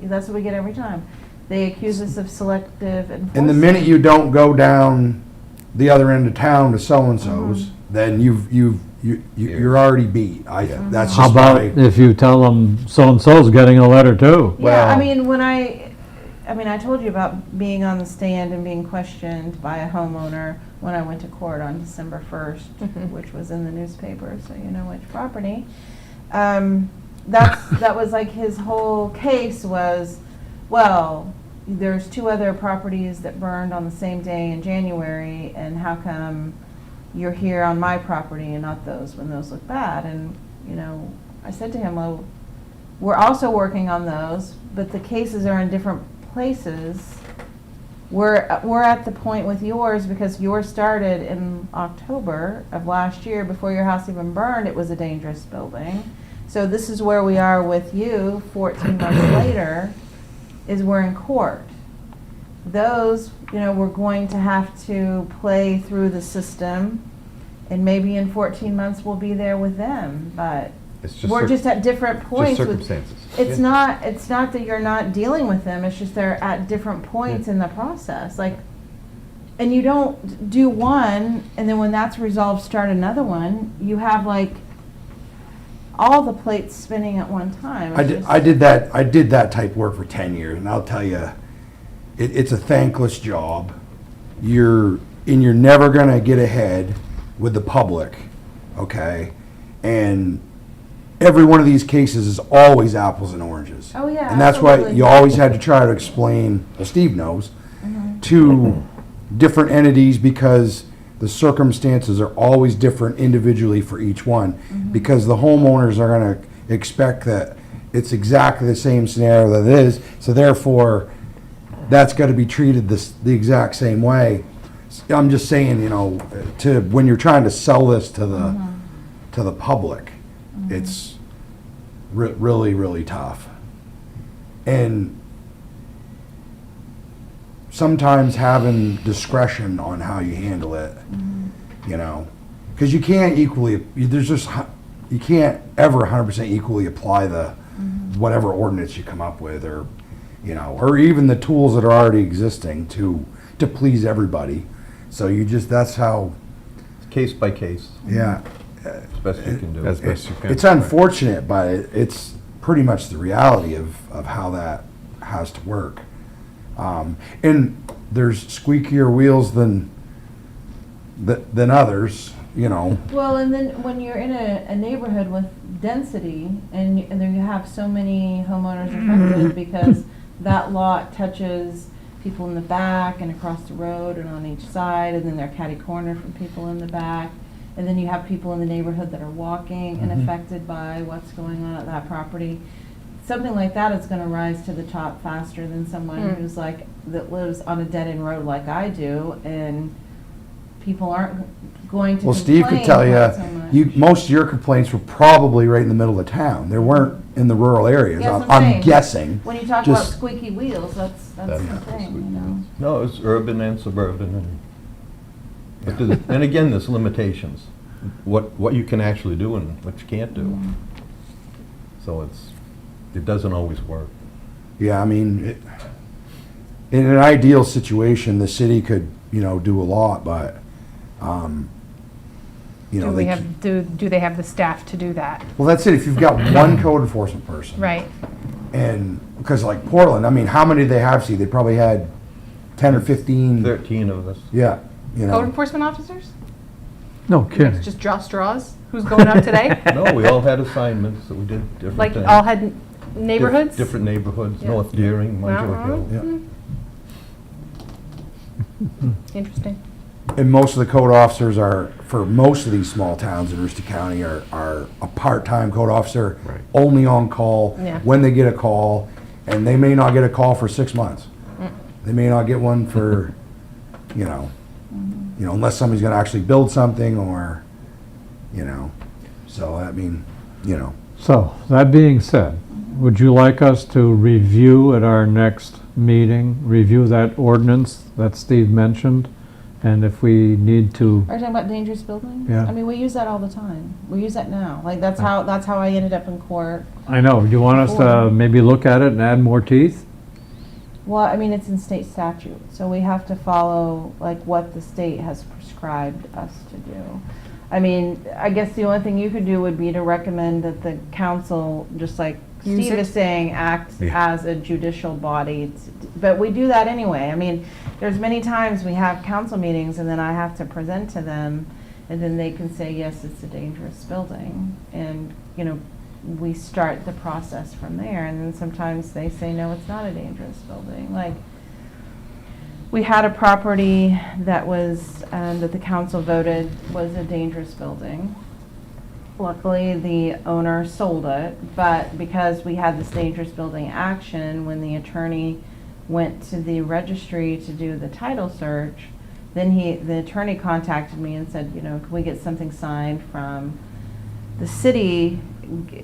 That's what we get every time. They accuse us of selective enforcement. And the minute you don't go down the other end of town to so-and-so's, then you're already beat. That's How just about my, if you tell them so-and-so's getting a letter too? Yeah, I Well- mean, I told you about being on the stand and being questioned by a homeowner when I went to court on December 1st, which was in the newspaper, so you know which property. That was like his whole case was, well, there's 2 other properties that burned on the same day in January, and how come you're here on my property and not those when those look bad? And, you know, I said to him, well, we're also working on those, but the cases are in different places. We're at the point with yours, because yours started in October of last year, before your house even burned, it was a dangerous building. So this is where we are with you, 14 months later, is we're in court. Those, you know, we're going to have to play through the system, and maybe in 14 months we'll be there with them, but It's just we're just at different points. with- circumstances. It's not that you're not dealing with them, it's just they're at different points in the process, like, and you don't do one, and then when that's resolved, start another one. You have like all the plates spinning at one time. It's just- I did that type work for 10 years, and I'll tell you, it's a thankless job. You're never gonna get ahead with the public, okay? And every one of these cases is always apples and oranges. Oh, yeah, And that's why absolutely. you always had to try to explain, well, Steve knows, to different entities, because the circumstances are always different individually for each one. Because the homeowners are gonna expect that it's exactly the same scenario that it is, so therefore, that's gotta be treated the exact same way. I'm just saying, you know, when you're trying to sell this to the public, it's really, really tough. And sometimes having discretion on how you handle it, you know, because you can't you can't ever 100% equally apply the whatever ordinance you come up with, or, you know, or even the tools that are already existing to please everybody. So that's how, Case by case, yeah. as best you can do. As best you can. It's unfortunate, but it's pretty much the reality of how that has to work. And there's squeakier wheels than others, you know. Well, and then when you're in a neighborhood with density, and then you have so many homeowners affected, because that lot touches people in the back and across the road and on each side, and then they're catty corner from people in the back, and then you have people in the neighborhood that are walking and affected by what's going on at that property. Something like that is gonna rise to the top faster than someone who's like, that lives on a dead-end road like I do, and people aren't going to Well, Steve could complain tell about so much. most of your complaints were probably right in the middle of town. They weren't in the rural areas, Yes, I'm I'm saying. guessing. When you talk about Just- squeaky wheels, that's the thing, you know? No, it's urban and suburban, and again, there's limitations. What you can actually do and what you can't do. So it doesn't always work. Yeah, I mean, in an ideal situation, the city could, you know, do a lot, but, you know, Do they have the staff to do that? well, that's it. If you've got one code enforcement person. Right. And, because like Portland, I mean, how many did they have, Steve? They probably had 10 or 15. 13 of us. Yeah, you Code know. enforcement officers? No kidding. It's just draw straws? Who's going out today? No, we all had assignments, so we did different Like things. all had neighborhoods? Different neighborhoods, Yeah. North Deering, Mungo Uh-huh. Hill. Yeah. Interesting. And most of the code officers are, for most of these small towns in Aroostook County, are a part-time code officer, Right. only on call Yeah. when they get a call, and they may not get a call for 6 months. They may not get one for, you know, unless somebody's gonna actually build something, or, you know, so, I mean, you know. So, that being said, would you like us to review at our next meeting, review that ordinance that Steve mentioned? And if we need to, Are you talking about dangerous buildings? Yeah. I mean, we use that all the time. We use that now. Like, that's how I ended up in court. I know, do you want us to maybe look at it and add more teeth? Well, I mean, it's in state statute, so we have to follow, like, what the state has prescribed us to do. I mean, I guess the only thing you could do would be to recommend that the council, just like Use Steve it. is saying, act Yeah. as a judicial body. But we do that anyway. I mean, there's many times we have council meetings and then I have to present to them and then they can say, yes, it's a dangerous building. And, you know, we start the process from there. And then sometimes they say, no, it's not a dangerous building. Like, we had a property that was, that the council voted was a dangerous building. Luckily, the owner sold it, but because we had this dangerous building action, when the attorney went to the registry to do the title search, then the attorney contacted me and said, you know, can we get something signed from the city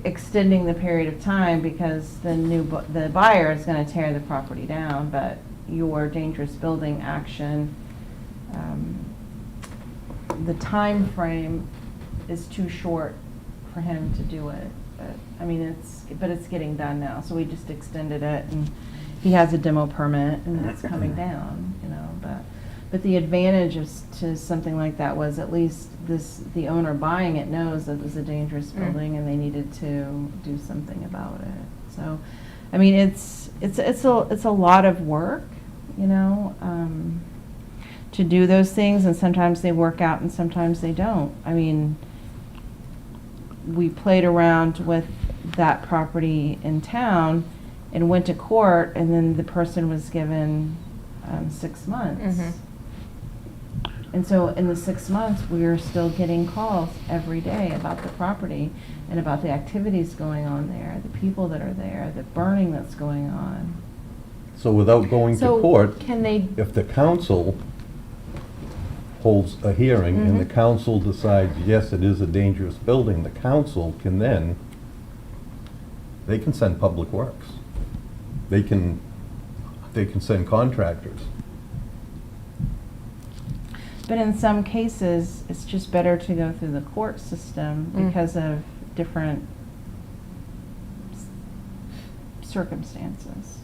extending the period of time because the buyer is going to tear the property down, but your dangerous building action, the time frame is too short for him to do it. But I mean, it's getting done now, so we just extended it, and he has a demo permit, and it's coming down, you know. But the advantage to something like that was at least the owner buying it knows that it was a dangerous building, and they needed to do something about it. So, I mean, it's a lot of work, you know, to do those things, and sometimes they work out and sometimes they don't. I mean, we played around with that property in town and went to court, and then the person was given 6 months. And so in the 6 months, we were still getting calls every day about the property and about the activities going on there, the people that are there, the burning that's going on. So without going to So court, can they, if the council holds a hearing and the council decides, yes, it is a dangerous building, the council can then, they can send Public Works. They can send contractors. But in some cases, it's just better to go through the court system because of different circumstances.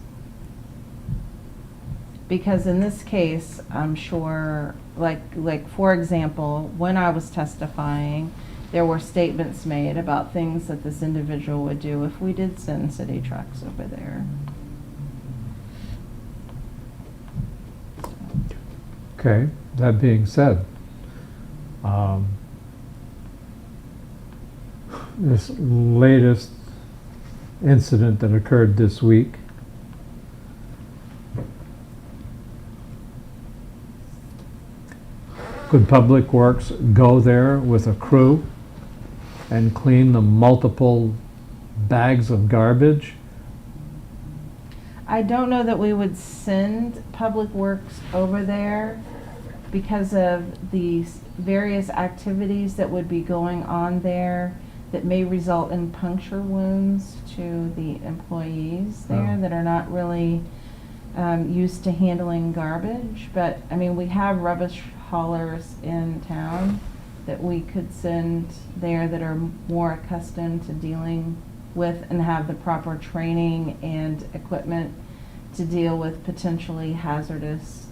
Because in this case, I'm sure, like for example, when I was testifying, there were statements made about things that this individual would do if we did send city trucks over there. Okay, that being said, this latest incident that occurred this week, could Public Works go there with a crew and clean the multiple bags of garbage? I don't know that we would send Public Works over there because of the various activities that would be going on there that may result in puncture wounds to the employees there that are not really used to handling garbage. But, I mean, we have rubbish haulers in town that we could send there that are more accustomed to dealing with and have the proper training and equipment to deal with potentially hazardous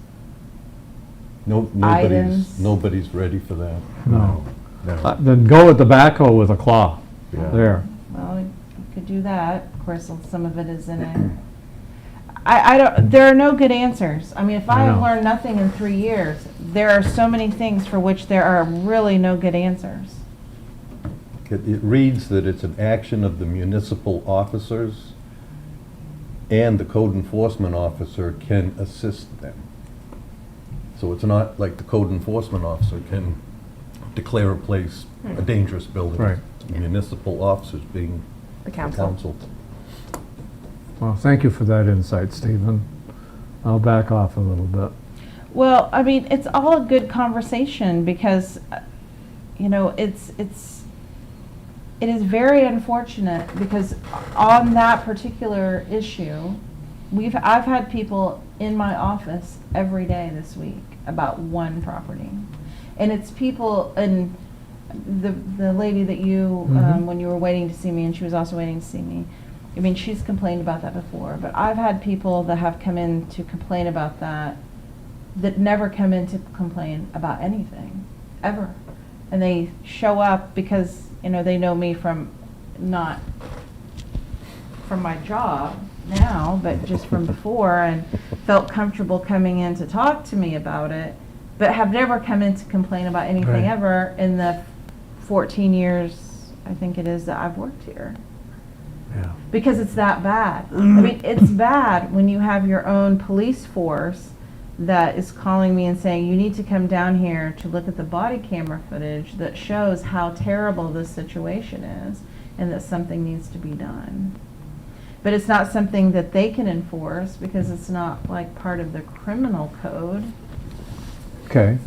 items. Nobody's ready for that. No. No. Then go with the backhoe with a claw. Yeah. There. Well, you could do that. Of course, some of it is in it. I don't, there are no good answers. I mean, if I have know. learned nothing in 3 years, there are so many things for which there are really no good answers. It reads that it's an action of the municipal officers and the code enforcement officer can assist them. So it's not like the code enforcement officer can declare a place a dangerous building. Right. The municipal officers being the the council? council. Well, thank you for that insight, Stephen. I'll back off a little bit. Well, I mean, it's all a good conversation because, you know, it is very unfortunate because on that particular issue, I've had people in my office every day this week about one property. And it's people, and the lady that you, when you were waiting to see me, and she was also waiting to see me, I mean, she's complained about that before, but I've had people that have come in to complain about that never come in to complain about anything, ever. and they show up because, you know, they know me from, not from my job now, but just from before, and felt comfortable coming in to talk to me about it, but have never come in to complain about anything Right. ever in the 14 years, I think it is, that I've worked here. Yeah. Because it's that bad. I mean, it's bad when you have your own police force that is calling me and saying, you need to come down here to look at the body camera footage that shows how terrible this situation is and that something needs to be done. But it's not something that they can enforce because it's not like part of the criminal code. Okay,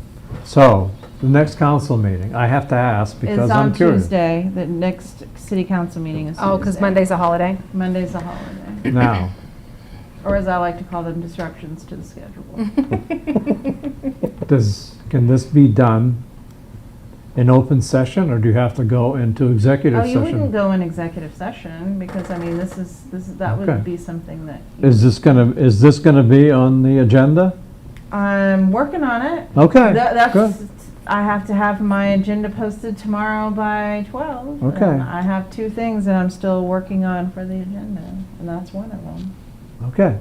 so the next council meeting, I have to ask because It's I'm on curious. Tuesday. The next city council meeting is Tuesday. Oh, because Monday's a holiday? Monday's a holiday. Now, Or as I like to call them, disruptions to the schedule. can this be done in open session, or do you have to go into executive Oh, you wouldn't session? go in executive session because, I mean, that Okay. would be something that. Is this gonna be on the agenda? I'm working on it. Okay, That's, good. I have to have my agenda posted tomorrow by 12. Okay. And I have 2 things that I'm still working on for the agenda, and that's one of them. Okay.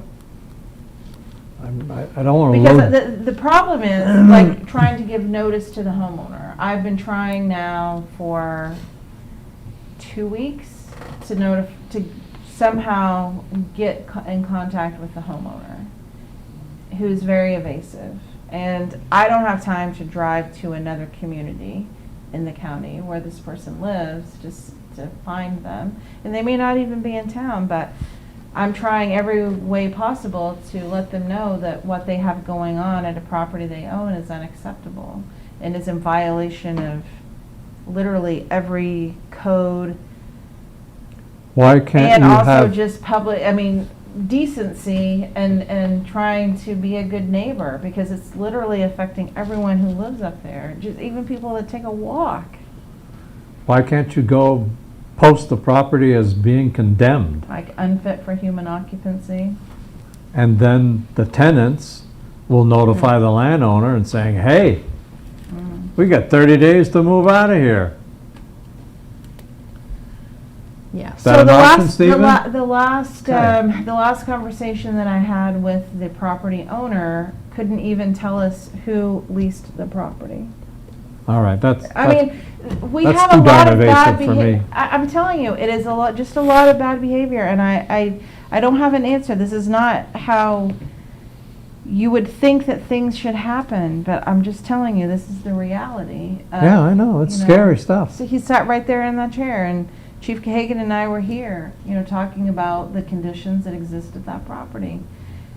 I don't wanna Because load, the problem is, like, trying to give notice to the homeowner. I've been trying now for 2 weeks to somehow get in contact with the homeowner, who's very evasive. And I don't have time to drive to another community in the county where this person lives just to find them. And they may not even be in town, but I'm trying every way possible to let them know that what they have going on at a property they own is unacceptable and is in violation of literally every code. why can't And you also have, just public, I mean, decency and trying to be a good neighbor, because it's literally affecting everyone who lives up there, just even people that take a walk. why can't you go post the property as being condemned? Like unfit for human occupancy. And then the tenants will notify the landowner and saying, hey, we got 30 days to move out of here. Yeah. Is that an option, Stephen? The last conversation that I had with the property owner couldn't even tell us who leased the property. All right, I mean, we that's have a too lot darn of bad evasive for behavior. me. I'm telling you, it is just a lot of bad behavior, and I don't have an answer. This is not how you would think that things should happen, but I'm just telling you, this is the reality. Yeah, I know, it's you scary stuff. So he sat right there in that chair, and Chief Cahagan and I were here, talking about the conditions that exist at that property.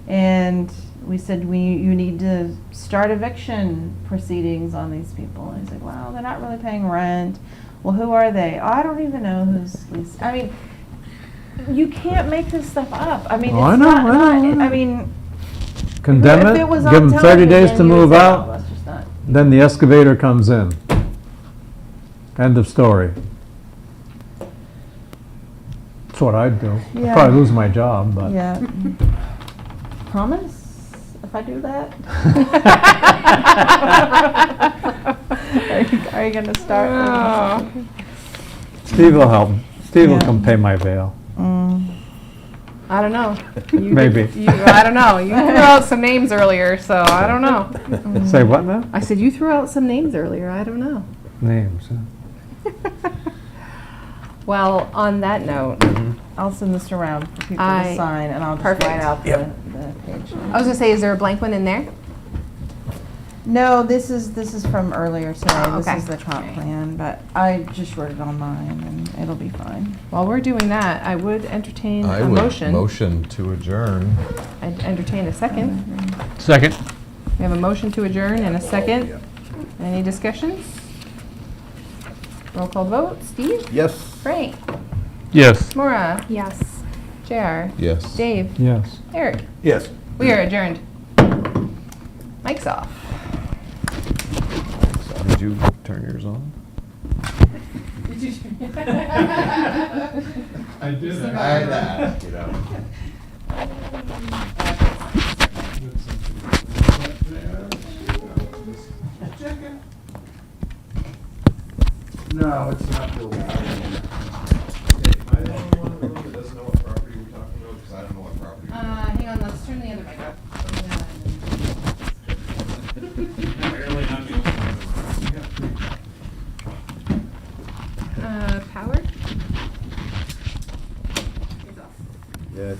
And we said, you need to start eviction proceedings on these people. And he's like, well, they're not really paying rent. Well, who are they? Oh, I don't even know who's leased. I mean, you can't make this stuff up. I mean, Oh, it's I know, not, I know. I mean, Condemn if it, it was give on them 30 days to television, you would move say, oh, out, that's just not. then the excavator comes in. End of story. That's what I'd do. I'd Yeah. probably lose my job, but. Yeah. Promise? If I do that? Are you gonna start? Steve will help. Steve will Yeah. come pay my bail. I don't know. Maybe. I don't know. You threw out some names earlier, so I don't know. Say what now? I said you threw out some names earlier. I don't know. Names, huh? Well, on that note, I'll send this around for people I- to sign, and I'll just Perfect. write out the page. I was gonna say, is there a blank one in there? No, this is from earlier today. Oh, okay. This is the comp Okay. plan, but I just wrote it on mine, and it'll be fine. While we're doing that, I would entertain I a would motion. motion to adjourn. I'd entertain a second. Second. We have a motion to adjourn and a second. Any discussions? Roll call vote. Steve? Yes. Frank? Yes. Maura? Yes. JR? Yes. Dave? Yes. Eric? Yes. We are adjourned. Mike's off. Did you turn yours on? I did. No, it's not real bad. Am I the only one in the room that doesn't know what property we're talking about? Because I don't know what property. Hang on, let's turn the other mic up. Apparently I'm the only one in the room. Power? Yeah.